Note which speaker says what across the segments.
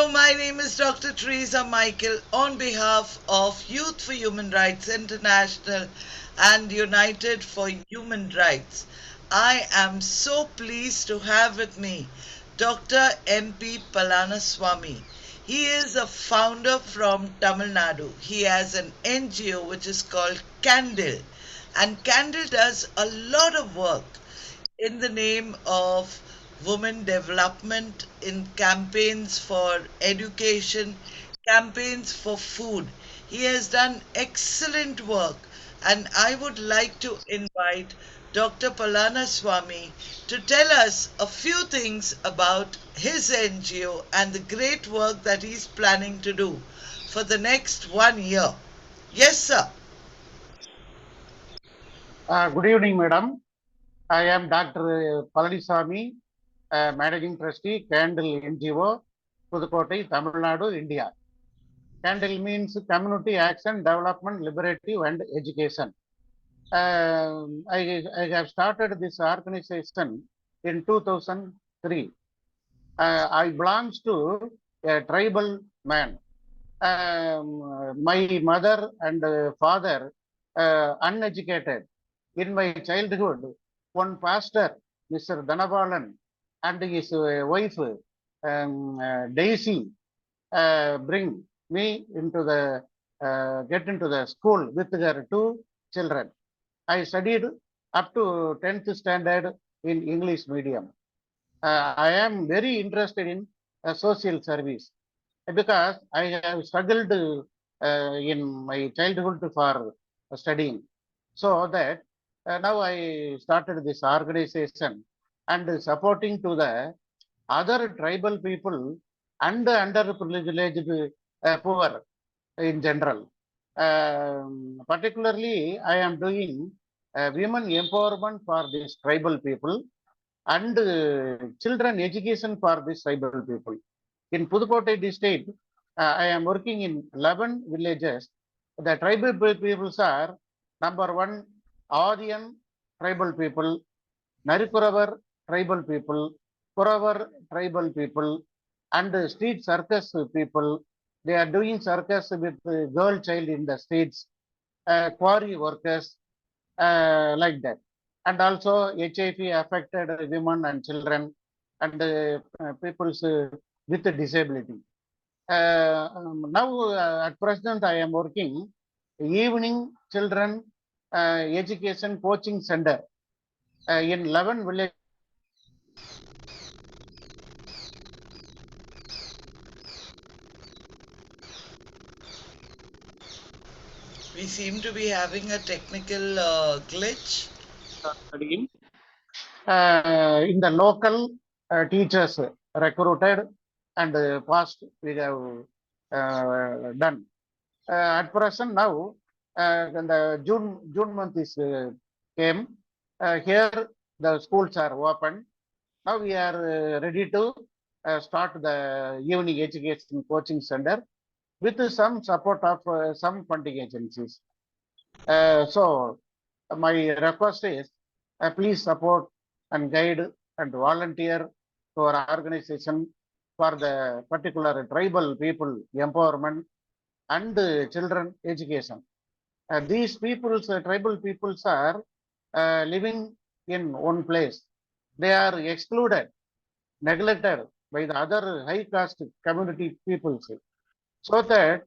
Speaker 1: Hello, my name is Dr. Teresa Michael on behalf of Youth for Human Rights International and United for Human Rights. I am so pleased to have with me Dr. M.P. Palaniswamy. He is a founder from Tamil Nadu. He has an NGO which is called Candle, and Candle does a lot of work in the name of women development, in campaigns for education, campaigns for food. He has done excellent work, and I would like to invite Dr. Palaniswamy to tell us a few things about his NGO and the great work that he's planning to do for the next 1 year. Yes, sir.
Speaker 2: Good evening, madam. I am Dr. Palaniswamy, Managing Trustee, Candle NGO, Pudukkottai, Tamil Nadu, India. Candle means Community Action, Development, Liberative and Education. I have started this organization in 2003. I belongs to a tribal man. My mother and father uneducated. In my childhood, one pastor, Mr. Dhanabalan, and his wife, Daisy, bring me into the get into the school with their two children. I studied up to 10th standard in English medium. I am very interested in social service because I have struggled in my childhood for studying. So that now I started this organization and supporting to the other tribal people and underprivileged poor in general. Particularly, I am doing women empowerment for these tribal people and children education for these tribal people. In Pudukkottai district, I am working in 11 villages. The tribal peoples are number one, Aryan tribal people, Narikuravar tribal people, Kuravar tribal people, and street circus people. They are doing circus with girl child in the streets, quarry workers, like that. And also HIV affected women and children and peoples with disability. Now, at present, I am working evening children education coaching center in 11 villages.
Speaker 1: We seem to be having a technical glitch.
Speaker 2: Studying. In the local teachers recruited and past we have done. At present now, the June month is came. Here the schools are open. Now we are ready to start the evening education coaching center with some support of some funding agencies. So my request is please support and guide and volunteer to our organization for the particular tribal people empowerment and children education. These peoples, tribal peoples are living in one place. They are excluded, neglected by the other high caste community peoples. So that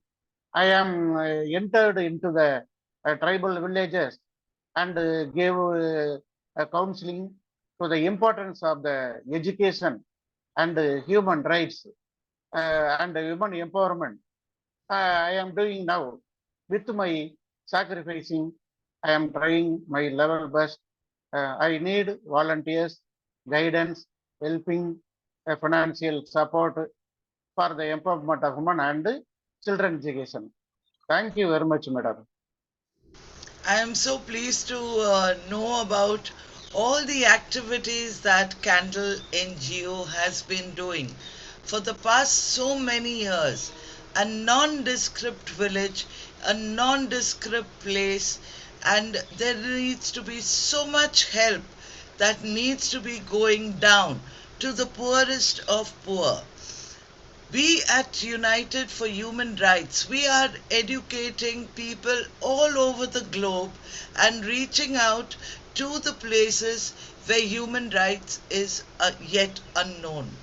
Speaker 2: I am entered into the tribal villages and gave counseling to the importance of the education and human rights and women empowerment. I am doing now with my sacrificing. I am trying my level best. I need volunteers, guidance, helping, financial support for the empowerment of women and children education. Thank you very much, madam.
Speaker 1: I am so pleased to know about all the activities that Candle NGO has been doing for the past so many years. A nondescript village, a nondescript place, and there needs to be so much help that needs to be going down to the poorest of poor. We at United for Human Rights, we are educating people all over the globe and reaching out to the places where human rights is yet unknown.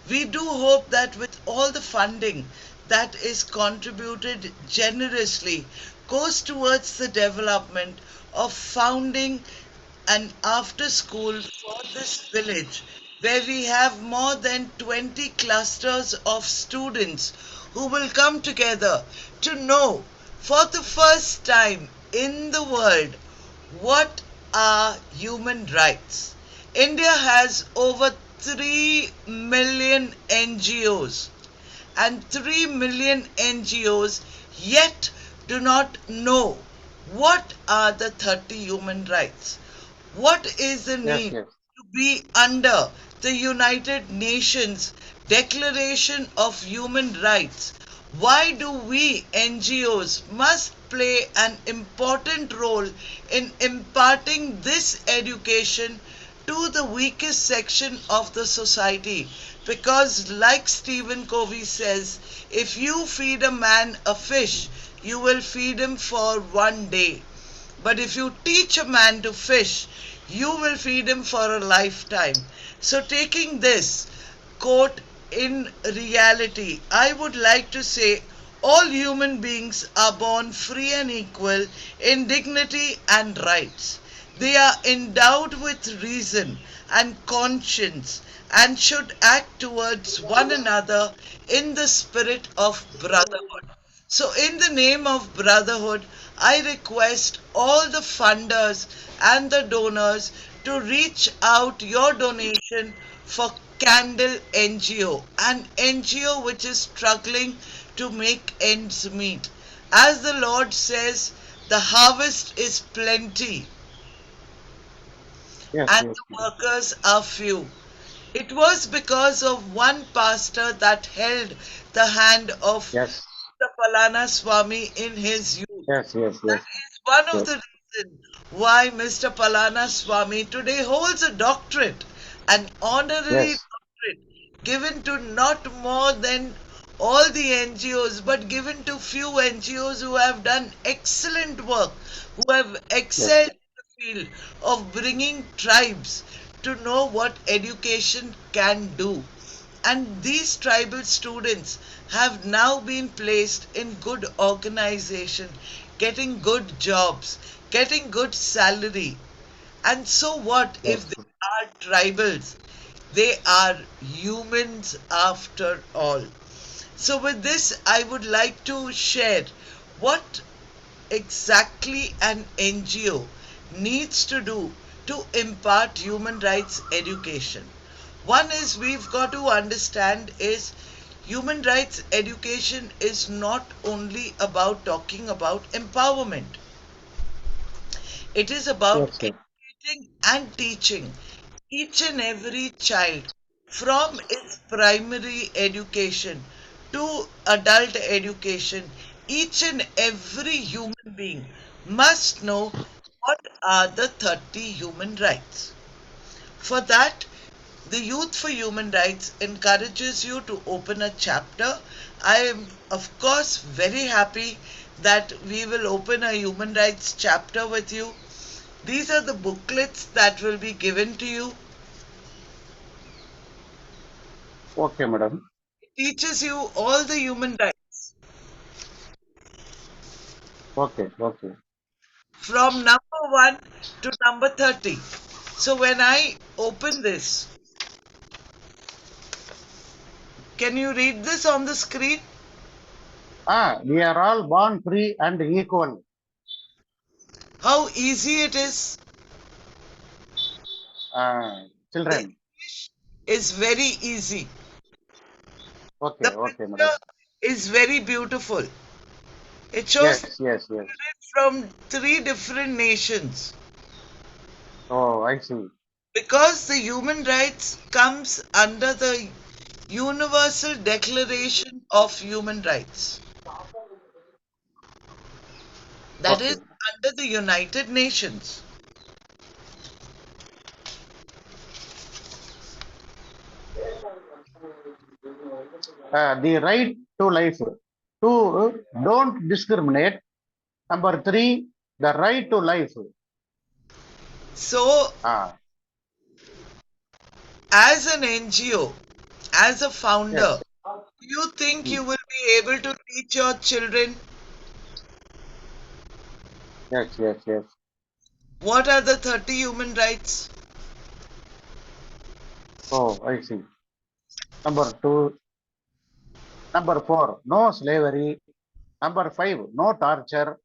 Speaker 1: We do hope that with all the funding that is contributed generously goes towards the development of founding an after school for this village where we have more than 20 clusters of students who will come together to know for the first time in the world what are human rights. India has over 3 million NGOs, and 3 million NGOs yet do not know what are the 30 human rights. What is the
Speaker 2: Yes,
Speaker 1: need
Speaker 2: yes,
Speaker 1: to be under the United Nations Declaration of Human Rights? Why do we NGOs must play an important role in imparting this education to the weakest section of the society? Because, like Stephen Covey says, if you feed a man a fish, you will feed him for one day. But if you teach a man to fish, you will feed him for a lifetime. So, taking this quote in reality, I would like to say all human beings are born free and equal in dignity and rights. They are endowed with reason and conscience and should act towards one another in the spirit of brotherhood. So, in the name of brotherhood, I request all the funders and the donors to reach out your donation for Candle NGO, an NGO which is struggling to make ends meet. As the Lord says, the harvest is plenty
Speaker 2: yes,
Speaker 1: and
Speaker 2: yes,
Speaker 1: the workers are few. It was because of one pastor that held the hand of
Speaker 2: yes,
Speaker 1: the Palana Swami in his youth.
Speaker 2: yes, yes,
Speaker 1: That
Speaker 2: yes,
Speaker 1: is one of the
Speaker 2: yes,
Speaker 1: reasons why Mr. Palana Swami today holds a doctorate, an honorary
Speaker 2: yes,
Speaker 1: doctorate given to not more than all the NGOs, but given to few NGOs who have done excellent work, who have
Speaker 2: yes,
Speaker 1: excelled in the field of bringing tribes to know what education can do. And these tribal students have now been placed in good organization, getting good jobs, getting good salary. And so what if
Speaker 2: yes,
Speaker 1: they are tribals? They are humans after all. So with this, I would like to share what exactly an NGO needs to do to impart human rights education. One is we've got to understand is human rights education is not only about talking about empowerment. It is about
Speaker 2: yes, yes,
Speaker 1: educating and teaching each and every child from its primary education to adult education. Each and every human being must know what are the 30 human rights. For that, the Youth for Human Rights encourages you to open a chapter. I am, of course, very happy that we will open a human rights chapter with you. These are the booklets that will be given to you.
Speaker 2: okay, madam.
Speaker 1: It teaches you all the human rights
Speaker 2: Okay, okay.
Speaker 1: from number 1 to number 30. So when I open this, can you read this on the screen?
Speaker 2: We are all born free and equal.
Speaker 1: How easy it is. The
Speaker 2: Children.
Speaker 1: English is very easy. The
Speaker 2: Okay, okay,
Speaker 1: picture
Speaker 2: madam.
Speaker 1: is very beautiful. It shows
Speaker 2: Yes, yes, yes.
Speaker 1: from three different nations
Speaker 2: Oh, I see.
Speaker 1: because the human rights comes under the Universal Declaration of Human Rights. That is
Speaker 2: Okay.
Speaker 1: under the United Nations.
Speaker 2: the right to life. Two, don't discriminate. Number three, the right to life.
Speaker 1: So,
Speaker 2: Ah,
Speaker 1: as an NGO, as a founder,
Speaker 2: yes.
Speaker 1: do you think
Speaker 2: Hmm.
Speaker 1: you will be able to teach your children
Speaker 2: Yes, yes, yes.
Speaker 1: what are the 30 human rights?
Speaker 2: Oh, I see. Number two, number four, no slavery. Number five, no torture.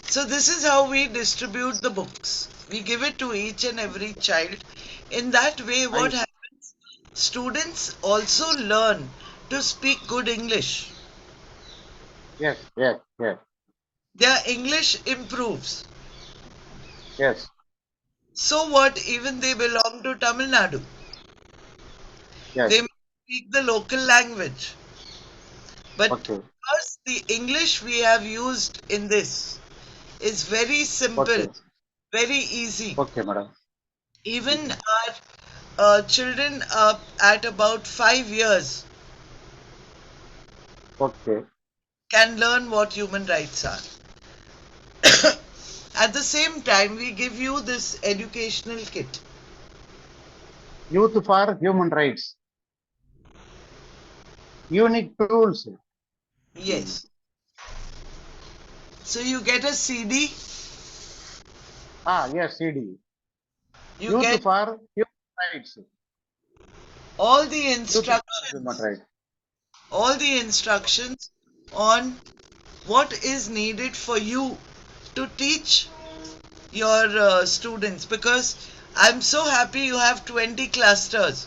Speaker 1: So, this is how we distribute the books. We give it to each and every child. In that way, what
Speaker 2: I
Speaker 1: happens? Students also learn to speak good English.
Speaker 2: yes, yes, yes,
Speaker 1: Their English improves.
Speaker 2: yes,
Speaker 1: So what? Even they belong to Tamil Nadu. They
Speaker 2: yes.
Speaker 1: may speak the local language. But
Speaker 2: Okay,
Speaker 1: because the English we have used in this is very simple,
Speaker 2: okay,
Speaker 1: very easy.
Speaker 2: okay, madam.
Speaker 1: Even our children at about 5 years
Speaker 2: Okay.
Speaker 1: can learn what human rights are. At the same time, we give you this educational kit.
Speaker 2: Youth for human rights. Unique tools. Hmm.
Speaker 1: Yes. So you get a CD,
Speaker 2: Ah, yes, CD.
Speaker 1: you
Speaker 2: Youth
Speaker 1: get
Speaker 2: for human rights.
Speaker 1: all the
Speaker 2: Youth for human
Speaker 1: instructions,
Speaker 2: rights.
Speaker 1: all the instructions on what is needed for you to teach your students, because I'm so happy you have 20 clusters.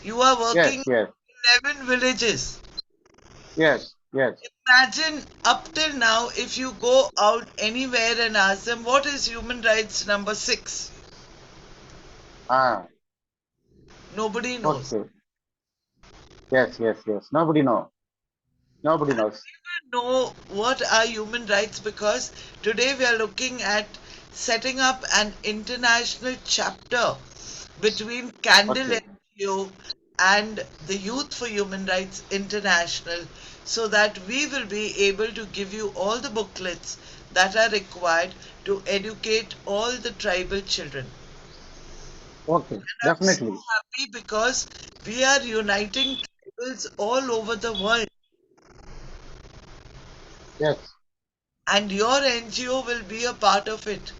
Speaker 1: You are working
Speaker 2: Yes, yes,
Speaker 1: in 11 villages.
Speaker 2: yes, yes.
Speaker 1: Imagine up till now if you go out anywhere and ask them what is human rights number 6.
Speaker 2: Ah,
Speaker 1: Nobody knows.
Speaker 2: okay. Yes, yes, yes. Nobody know. Nobody knows.
Speaker 1: Know what are human rights, because today we are looking at setting up an international chapter between Candle
Speaker 2: Okay,
Speaker 1: NGO and the Youth for Human Rights International, so that we will be able to give you all the booklets that are required to educate all the tribal children.
Speaker 2: okay.
Speaker 1: I'm so
Speaker 2: Definitely.
Speaker 1: happy because we are uniting tribals all over the world,
Speaker 2: Yes.
Speaker 1: and your NGO will be a part of it.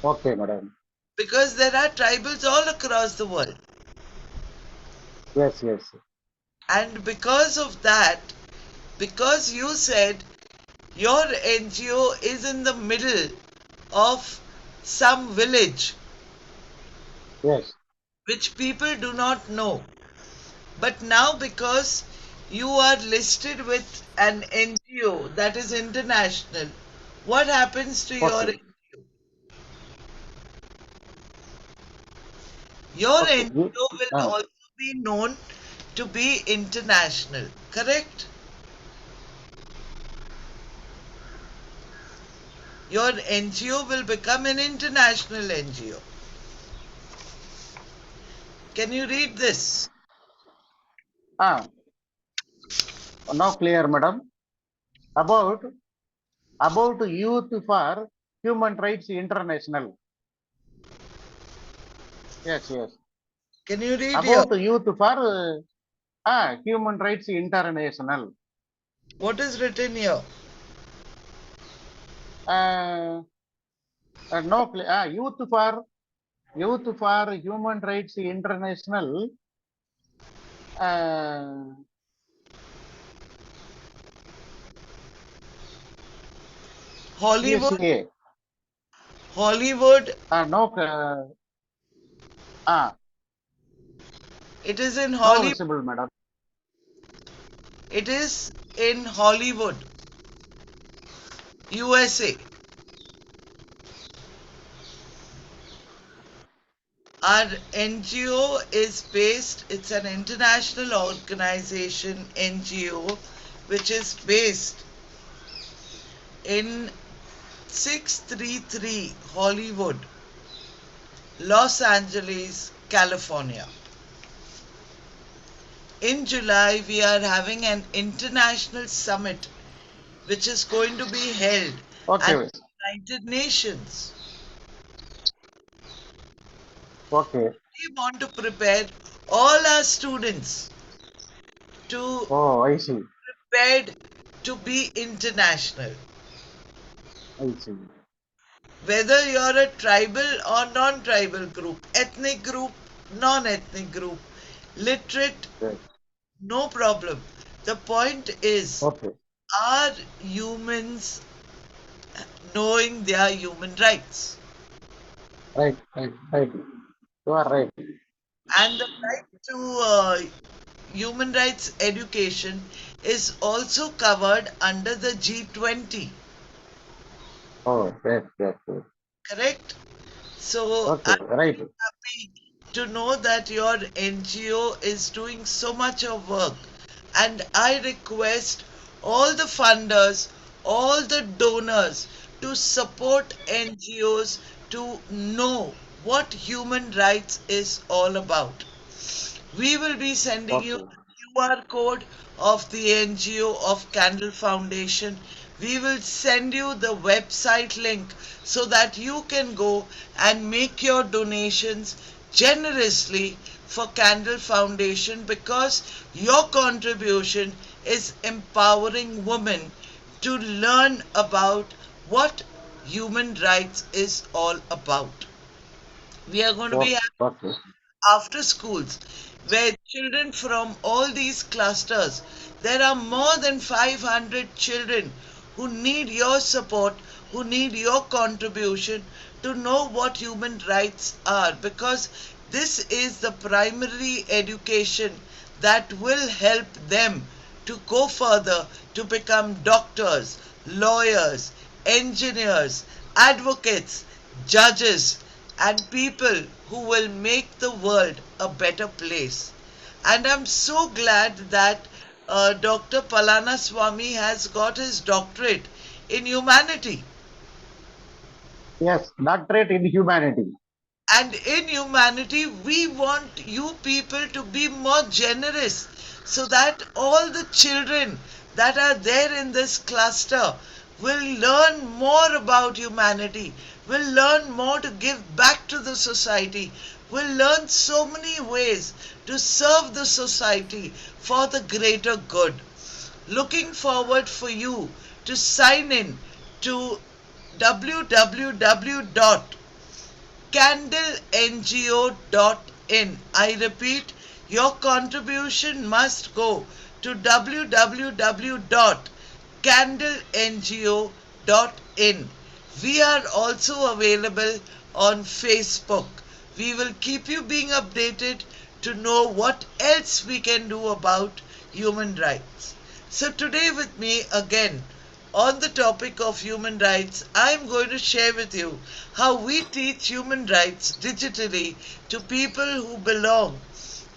Speaker 2: Okay, madam.
Speaker 1: Because there are tribals all across the world.
Speaker 2: Yes, yes.
Speaker 1: And because of that, because you said your NGO is in the middle of some village
Speaker 2: Yes.
Speaker 1: which people do not know, but now because you are listed with an NGO that is international, what happens to your
Speaker 2: Okay.
Speaker 1: NGO? Your
Speaker 2: Okay.
Speaker 1: NGO will
Speaker 2: Ah,
Speaker 1: also be known to be international, correct? Your NGO will become an international NGO. Can you read this?
Speaker 2: ah. Now clear, madam. About Youth for Human Rights International. Yes, yes.
Speaker 1: Can you read here?
Speaker 2: About Youth for Human Rights International.
Speaker 1: What is written here?
Speaker 2: Uh, no, Youth for Human Rights International. Uh,
Speaker 1: Hollywood,
Speaker 2: USA.
Speaker 1: Hollywood,
Speaker 2: No,
Speaker 1: it is in
Speaker 2: no
Speaker 1: Hollywood.
Speaker 2: visible, madam.
Speaker 1: It is in Hollywood, USA. Our NGO is based, it's an international organization, NGO, which is based in 633 Hollywood, Los Angeles, California. in July we are having an international summit which is going to be held at
Speaker 2: Okay,
Speaker 1: the United Nations.
Speaker 2: okay.
Speaker 1: We want to prepare all our students to
Speaker 2: Oh, I see.
Speaker 1: prepared to be international.
Speaker 2: I see.
Speaker 1: Whether you're a tribal or non-tribal group, ethnic group, non-ethnic group, literate,
Speaker 2: Yes.
Speaker 1: no problem. The point is,
Speaker 2: Okay.
Speaker 1: are humans knowing their human rights?
Speaker 2: Right, right, right. You are right.
Speaker 1: And the right to human rights education is also covered under the G20,
Speaker 2: Oh, yes, yes, yes.
Speaker 1: correct? So
Speaker 2: Okay,
Speaker 1: I'm
Speaker 2: right.
Speaker 1: happy to know that your NGO is doing so much of work, and I request all the funders, all the donors to support NGOs to know what human rights is all about. We will be sending you
Speaker 2: Okay,
Speaker 1: the QR code of the NGO of Candle Foundation. We will send you the website link so that you can go and make your donations generously for Candle Foundation, because your contribution is empowering women to learn about what human rights is all about. We are going to be
Speaker 2: okay,
Speaker 1: having
Speaker 2: okay.
Speaker 1: after schools where children from all these clusters, there are more than 500 children who need your support, who need your contribution to know what human rights are, because this is the primary education that will help them to go further to become doctors, lawyers, engineers, advocates, judges, and people who will make the world a better place. And I'm so glad that Dr. Palana Swami has got his doctorate in humanity.
Speaker 2: Yes, doctorate in humanity.
Speaker 1: And in humanity, we want you people to be more generous so that all the children that are there in this cluster will learn more about humanity, will learn more to give back to the society, will learn so many ways to serve the society for the greater good. Looking forward for you to sign in to www.candlengo.in. I repeat, your contribution must go to www.candlengo.in. We are also available on Facebook. We will keep you being updated to know what else we can do about human rights. So, today, with me again on the topic of human rights, I am going to share with you how we teach human rights digitally to people who belong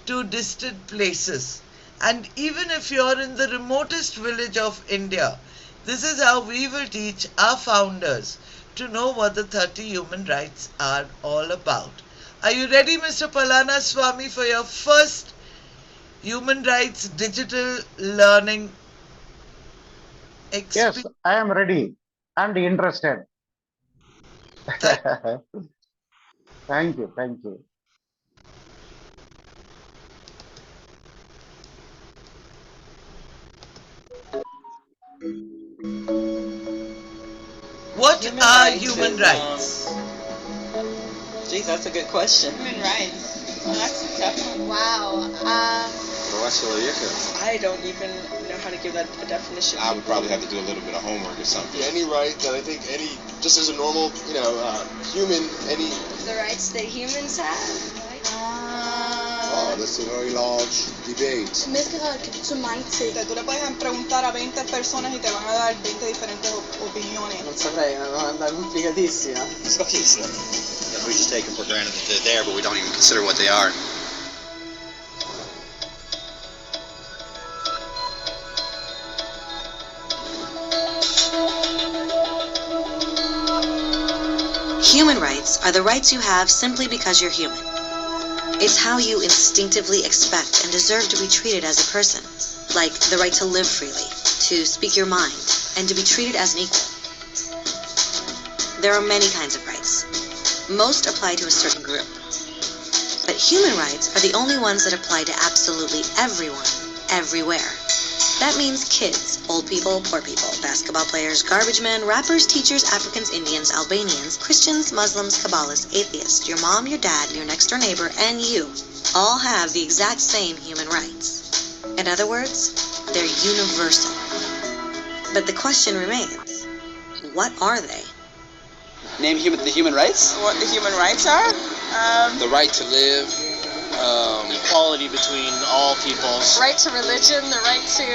Speaker 1: to distant places. And even if you're in the remotest village of India, this is how we will teach our founders to know what the 30 human rights are all about. Are you ready, Mr. Palana Swami, for your first human rights digital learning
Speaker 2: Yes,
Speaker 1: experience?
Speaker 2: I am ready and interested. Thank you, thank you.
Speaker 1: What
Speaker 3: Human
Speaker 1: are
Speaker 3: rights
Speaker 1: human
Speaker 3: is,
Speaker 1: rights?
Speaker 3: geez, that's a good question.
Speaker 4: Human rights. Well, that's a tough one. Wow.
Speaker 3: I don't even know how to give that a definition.
Speaker 5: I would probably have to do a little bit of homework or something. Any right that I think just as a normal, human, any.
Speaker 4: The rights that humans have.
Speaker 5: Oh, that's a very large debate.
Speaker 4: Zu mindset.
Speaker 6: Tú le puedes preguntar a 20 personas y te van a dar 20 diferentes opiniones.
Speaker 3: Non saprei, è una domanda complicatissima.
Speaker 5: We just take them for granted that they're there, but we don't even consider what they are.
Speaker 7: Human rights are the rights you have simply because you're human. It's how you instinctively expect and deserve to be treated as a person, like the right to live freely, to speak your mind, and to be treated as an equal. There are many kinds of rights. Most apply to a certain group. But human rights are the only ones that apply to absolutely everyone, everywhere. That means kids, old people, poor people, basketball players, garbage men, rappers, teachers, Africans, Indians, Albanians, Christians, Muslims, Kabbalists, atheists, your mom, your dad, your next door neighbor, and you all have the exact same human rights. In other words, they're universal. But the question remains, what are they?
Speaker 8: Name the human rights?
Speaker 6: What the human rights are?
Speaker 8: The right to live, equality between all peoples.
Speaker 4: Right to religion, the right to...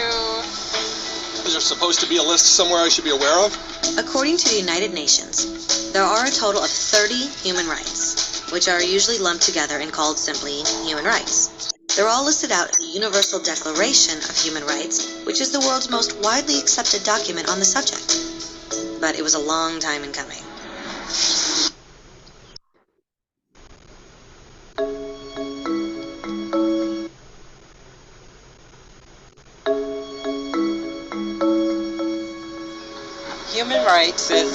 Speaker 5: Is there supposed to be a list somewhere I should be aware of?
Speaker 7: According to the United Nations, there are a total of 30 human rights, which are usually lumped together and called simply human rights. They're all listed out in the Universal Declaration of Human Rights, which is the world's most widely accepted document on the subject. But it was a long time in coming.
Speaker 3: Human rights is,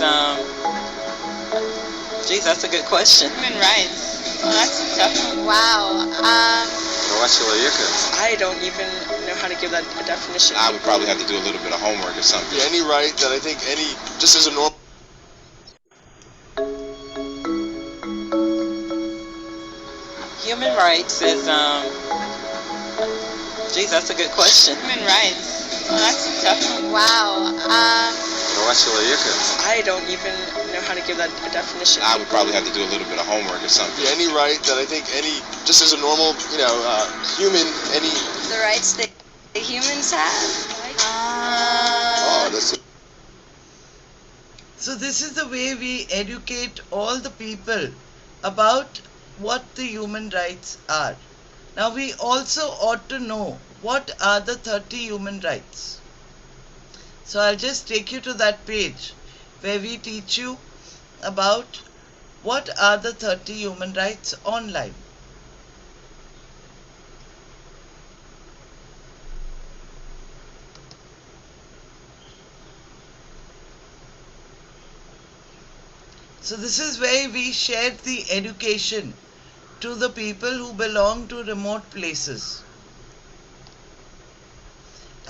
Speaker 3: geez, that's a good question.
Speaker 6: Human rights. Well, that's a tough one.
Speaker 4: Wow.
Speaker 3: I don't even know how to give that a definition.
Speaker 5: I would probably have to do a little bit of homework or something. Any right that I think just as a normal...
Speaker 3: Human rights is, geez, that's a good question.
Speaker 6: Human rights. Well, that's a tough one.
Speaker 4: Wow.
Speaker 3: I don't even know how to give that a definition.
Speaker 5: I would probably have to do a little bit of homework or something. Any right that I think just as a normal, human,
Speaker 4: The rights that the humans have.
Speaker 5: Oh, that's...
Speaker 1: So this is the way we educate all the people about what the human rights are. Now we also ought to know what are the 30 human rights. So I'll just take you to that page where we teach you about what are the 30 human rights online. So this is where we share the education to the people who belong to remote places.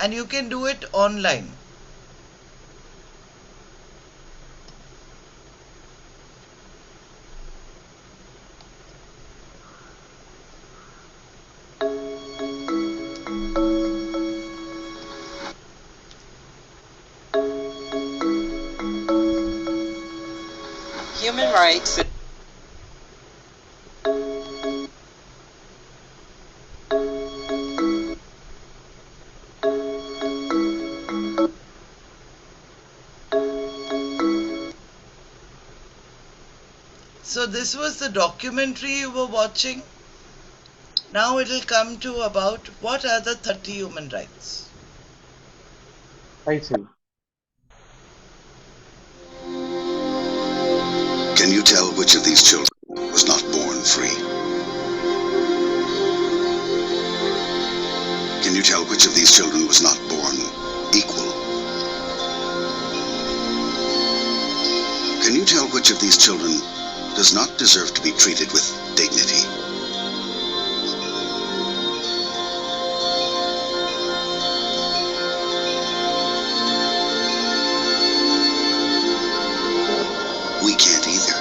Speaker 1: And you can do it online.
Speaker 3: Human rights.
Speaker 1: So this was the documentary you were watching. Now it will come to about what are the 30 human rights.
Speaker 2: I see.
Speaker 9: Can you tell which of these children was not born free? Can you tell which of these children was not born equal? Can you tell which of these children does not deserve to be treated with dignity? We can't either.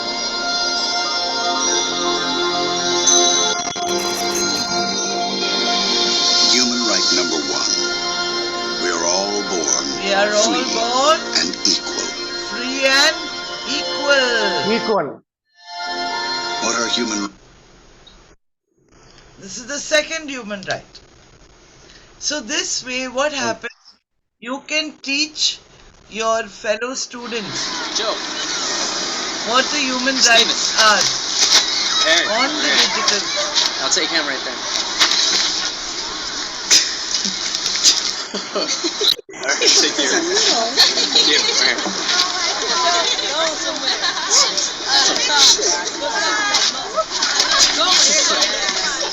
Speaker 9: Human right number 1. We are all born
Speaker 1: We are all
Speaker 9: free
Speaker 1: born
Speaker 9: and equal.
Speaker 1: free and equal.
Speaker 2: Equal.
Speaker 9: What are human...
Speaker 1: This is the second human right. So this way what happens, you can teach your fellow students
Speaker 8: Joe.
Speaker 1: what the human rights are
Speaker 8: Aaron.
Speaker 1: on the digital.
Speaker 8: I'll take him right there. Alright, take care. Thank you. Alright.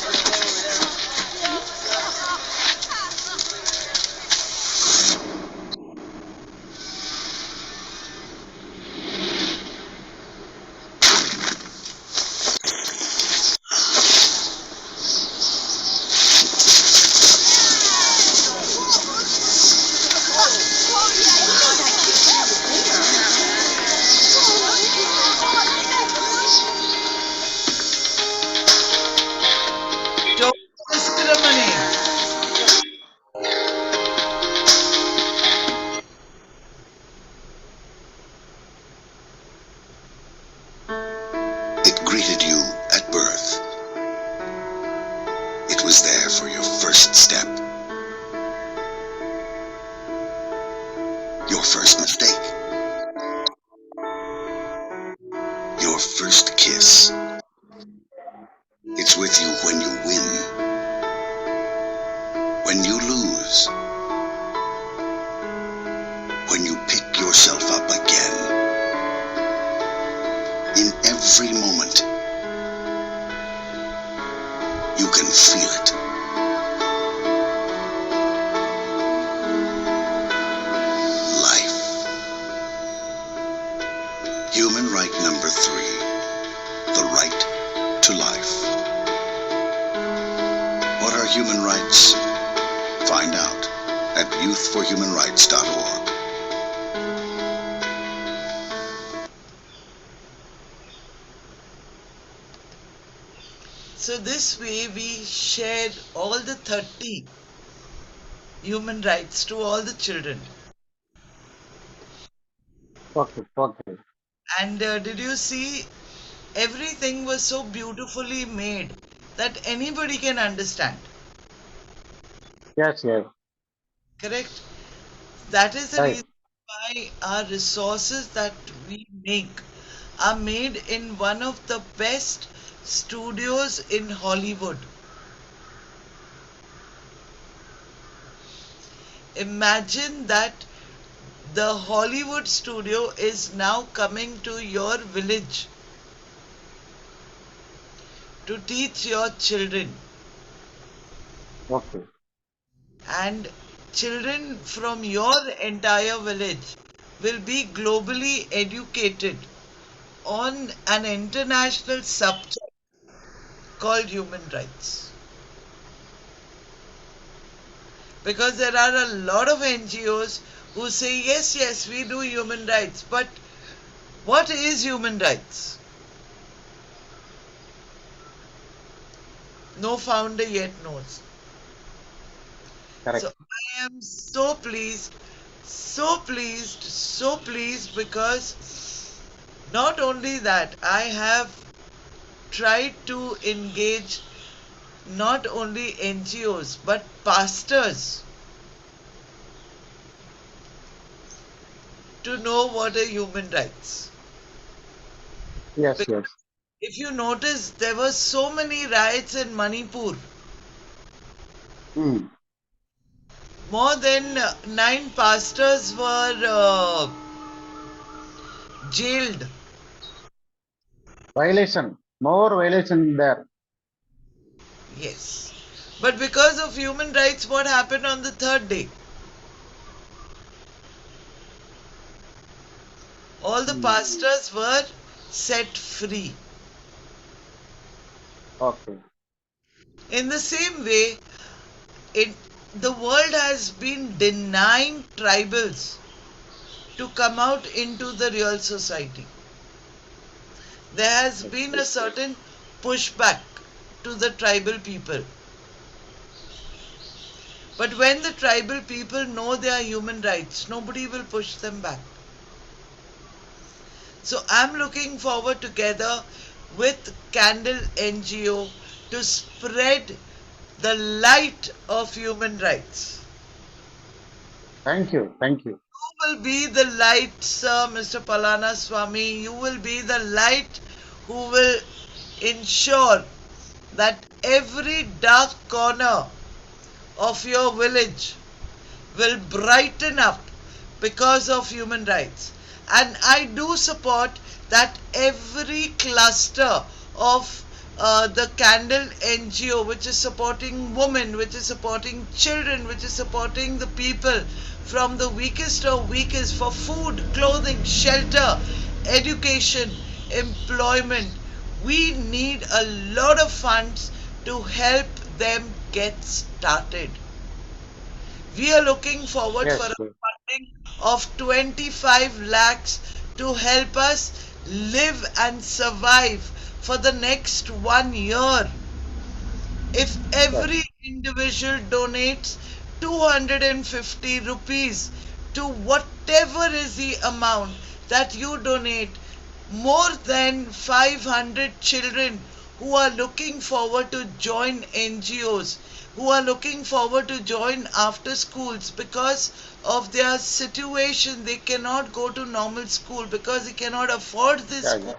Speaker 9: was there for your first step, your first mistake, your first kiss. It's with you when you win, when you lose, when you pick yourself up again. In every moment, you can feel it. Life. Human right number 3, the right to life. What are human rights? Find out at youthforhumanrights.org.
Speaker 1: So this way we shared all the 30 human rights to all the children.
Speaker 2: Okay, okay.
Speaker 1: And did you see, everything was so beautifully made that anybody can understand.
Speaker 2: Yes, yes.
Speaker 1: Correct? That is the
Speaker 2: Right.
Speaker 1: reason why our resources that we make are made in one of the best studios in Hollywood. Imagine that the Hollywood studio is now coming to your village to teach your children,
Speaker 2: Okay.
Speaker 1: and children from your entire village will be globally educated on an international subject called human rights. Because there are a lot of NGOs who say, yes, yes, we do human rights, but what is human rights? No founder yet knows.
Speaker 2: Correct.
Speaker 1: So I am so pleased, so pleased, so pleased, because not only that, I have tried to engage not only NGOs but pastors to know what are human rights.
Speaker 2: Yes,
Speaker 1: Because
Speaker 2: yes.
Speaker 1: if you notice, there were so many riots in Manipur.
Speaker 2: Hmm.
Speaker 1: More than 9 pastors were jailed.
Speaker 2: Violation. More violation there.
Speaker 1: Yes. But because of human rights, what happened on the third day? All the pastors were set free.
Speaker 2: Okay.
Speaker 1: In the same way, it, the world has been denying tribals to come out into the real society. There has been a certain pushback to the tribal people. But when the tribal people know their human rights, nobody will push them back. So I'm looking forward together with Candle NGO to spread the light of human rights.
Speaker 2: Thank you. Thank you.
Speaker 1: You will be the light, sir, Mr. Palana Swami. You will be the light who will ensure that every dark corner of your village will brighten up because of human rights. And I do support that every cluster of the Candle NGO, which is supporting women, which is supporting children, which is supporting the people from the weakest of weakest for food, clothing, shelter, education, employment. We need a lot of funds to help them get started. We are looking forward for
Speaker 2: Yes,
Speaker 1: a
Speaker 2: yes.
Speaker 1: funding of 25 lakhs to help us live and survive for the next 1 year. If
Speaker 2: Yes.
Speaker 1: every individual donates 250 rupees to whatever is the amount that you donate, more than 500 children who are looking forward to join NGOs, who are looking forward to join after schools because of their situation. They cannot go to normal school because they cannot afford this
Speaker 2: Yeah,
Speaker 1: school.
Speaker 2: yeah.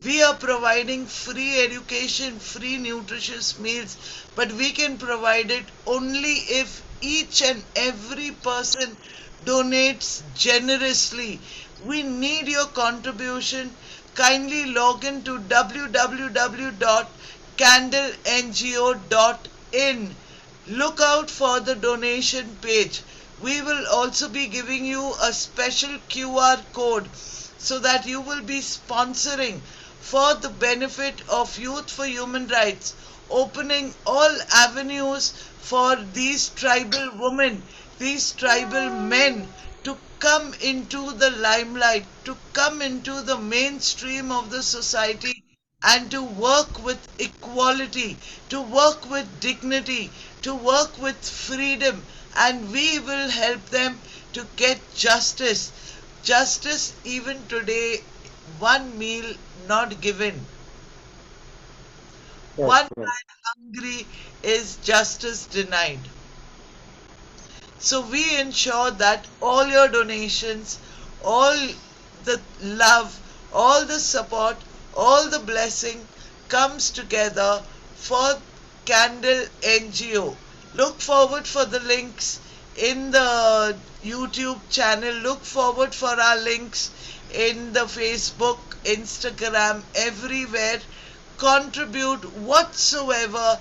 Speaker 1: We are providing free education, free nutritious meals, but we can provide it only if each and every person donates generously. We need your contribution. Kindly log in to www.candlengo.in. Look out for the donation page. We will also be giving you a special QR code so that you will be sponsoring for the benefit of Youth for Human Rights, opening all avenues for these tribal women, these tribal men to come into the limelight, to come into the mainstream of the society and to work with equality, to work with dignity, to work with freedom, and we will help them to get justice. Justice, even today, one meal not given.
Speaker 2: Yes,
Speaker 1: One
Speaker 2: yes.
Speaker 1: man hungry is justice denied. So we ensure that all your donations, all the love, all the support, all the blessing comes together for Candle NGO. Look forward for the links in the YouTube channel. Look forward for our links in the Facebook, Instagram, everywhere. Contribute whatsoever,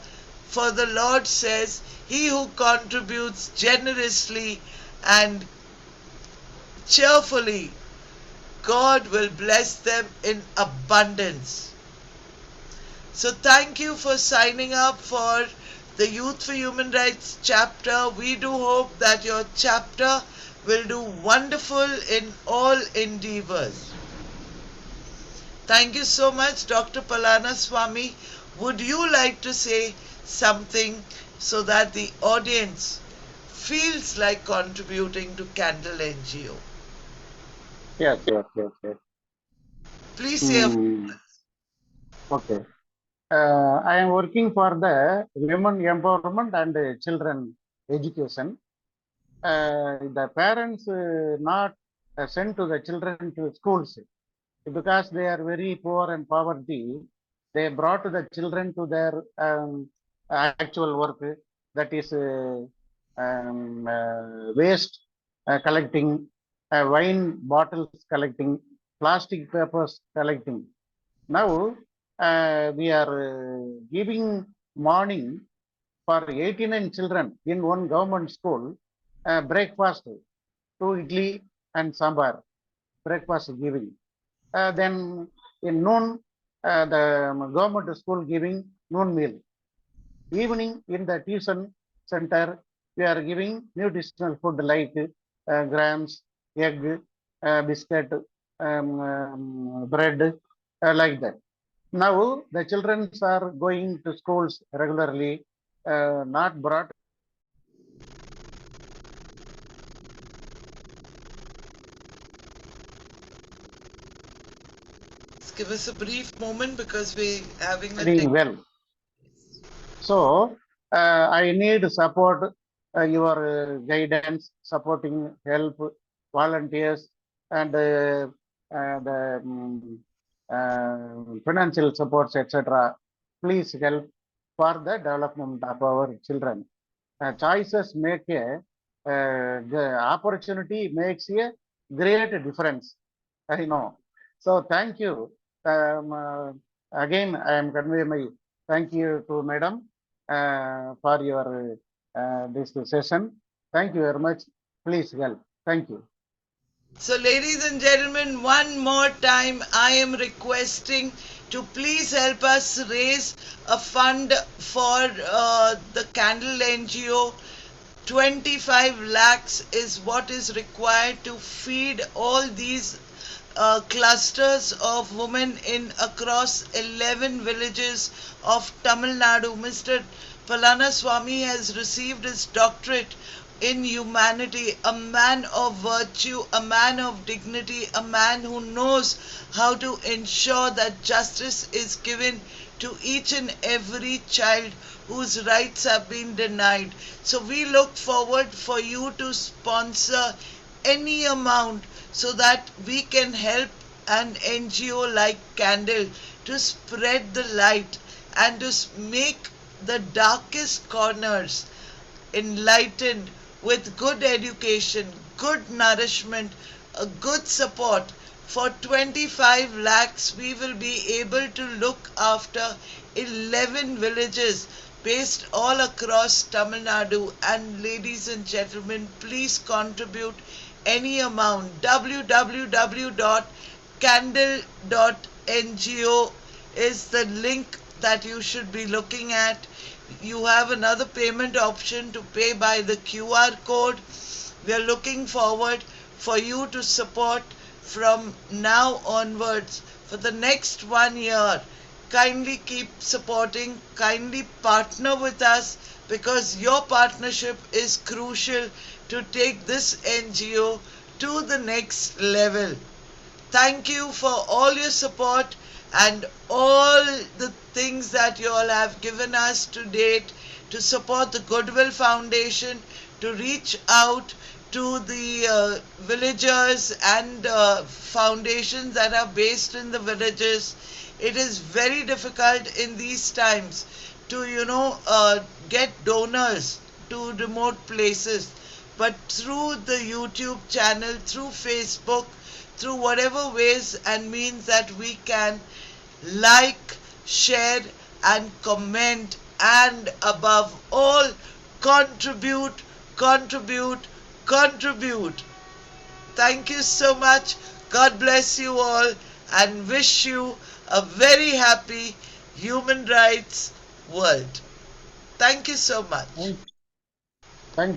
Speaker 1: for the Lord says, he who contributes generously and cheerfully, God will bless them in abundance. So thank you for signing up for the Youth for Human Rights chapter. We do hope that your chapter will do wonderful in all endeavors. Thank you so much, Dr. Palana Swami. Would you like to say something so that the audience feels like contributing to Candle NGO?
Speaker 2: Yes, yes, yes, yes.
Speaker 1: Please say a few
Speaker 2: Hmm.
Speaker 1: words.
Speaker 2: Okay. I am working for the women empowerment and children education. The parents not sent to the children to schools because they are very poor and poverty. They brought the children to their actual work, that is waste collecting, wine bottles collecting, plastic papers collecting. Now we are giving morning for 89 children in one government school breakfast, two idli and sambar breakfast giving. Then in noon, the government school giving noon meal. Evening in the tuition center, we are giving nutritional food like grams, egg, biscuit, bread, like that. Now the children are going to schools regularly, not brought.
Speaker 1: Just give us a brief moment because we're having a
Speaker 2: Studying well. So I need support, your guidance, supporting help, volunteers, and the financial supports, etc. Please help for the development of our children. Choices make the opportunity makes a great difference. I know. So thank you. Again, I am conveying my thank you to Madam for your this session. Thank you very much. Please help. Thank you.
Speaker 1: So, ladies and gentlemen, one more time, I am requesting to please help us raise a fund for the Candle NGO. 25 lakhs is what is required to feed all these clusters of women in across 11 villages of Tamil Nadu. Mr. Palaniswamy has received his doctorate in humanity, a man of virtue, a man of dignity, a man who knows how to ensure that justice is given to each and every child whose rights have been denied. So we look forward for you to sponsor any amount so that we can help an NGO like Candle to spread the light and to make the darkest corners enlightened with good education, good nourishment, a good support. For 25 lakhs, we will be able to look after 11 villages based all across Tamil Nadu. And ladies and gentlemen, please contribute any amount. www.candle.ngo is the link that you should be looking at. You have another payment option to pay by the QR code. We are looking forward for you to support from now onwards for the next 1 year. Kindly keep supporting, kindly partner with us, because your partnership is crucial to take this NGO to the next level. Thank you for all your support and all the things that you all have given us to date to support the Goodwill Foundation, to reach out to the villagers and foundations that are based in the villages. It is very difficult in these times to, get donors to remote places. But through the YouTube channel, through Facebook, through whatever ways and means that we can, like, share and comment, and above all, contribute, contribute, contribute. Thank you so much. God bless you all and wish you a very happy human rights world. Thank you so much.